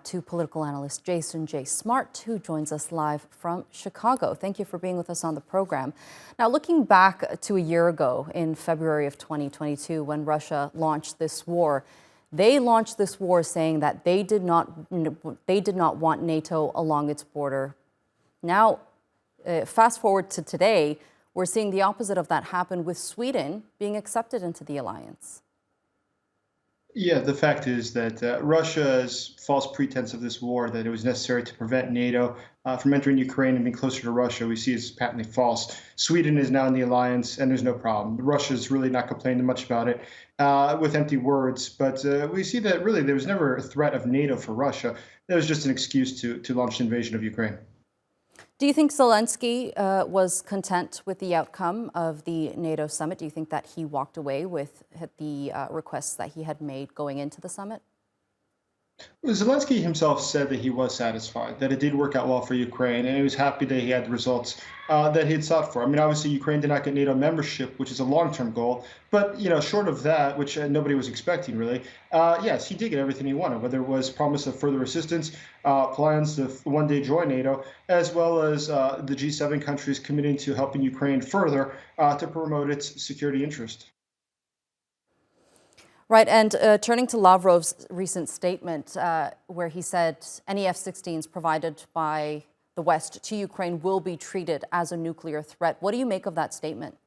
to political analyst Jason J. Smart, who joins us live from Chicago. Thank you for being with us on the program. Now, looking back to a year ago in February of 2022, when Russia launched this war, they launched this war saying that they did not want NATO along its border. Now, fast forward to today, we're seeing the opposite of that happen with Sweden being accepted into the alliance. Yeah, the fact is that Russia's false pretense of this war, that it was necessary to prevent NATO from entering Ukraine and being closer to Russia, we see is patently false. Sweden is now in the alliance, and there's no problem. Russia's really not complaining much about it with empty words, but we see that really there was never a threat of NATO for Russia. There was just an excuse to launch the invasion of Ukraine. Do you think Zelenskyy was content with the outcome of the NATO summit? Do you think that he walked away with the requests that he had made going into the summit? Zelensky himself said that he was satisfied, that it did work out well for Ukraine, and he was happy that he had the results that he had sought for. I mean, obviously, Ukraine did not get NATO membership, which is a long-term goal. But, short of that, which nobody was expecting, really, yes, he did get everything he wanted, whether it was promise of further assistance, plans to one day join NATO, as well as the G7 countries committing to helping Ukraine further to promote its security interest. Right, and turning to Lavrov's recent statement where he said any F-16s provided by the West to Ukraine will be treated as a nuclear threat. What do you make of that statement?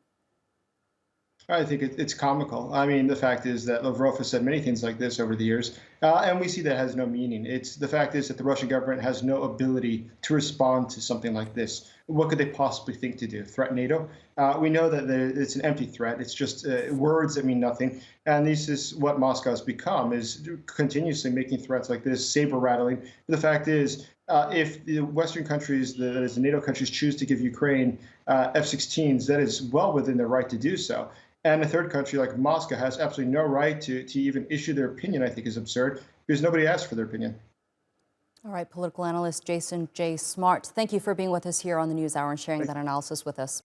I think it's comical. I mean, the fact is that Lavrov has said many things like this over the years, and we see that has no meaning. The fact is that the Russian government has no ability to respond to something like this. What could they possibly think to do? Threaten NATO? We know that it's an empty threat. It's just words that mean nothing. And this is what Moscow has become, is continuously making threats like this, saber rattling. The fact is, if the Western countries, that is the NATO countries, choose to give Ukraine F-16s, that is well within their right to do so. And a third country like Moscow has absolutely no right to even issue their opinion, I think is absurd, because nobody asked for their opinion. All right, political analyst Jason J. Smart, thank you for being with us here on the NewsHour and sharing that analysis with us.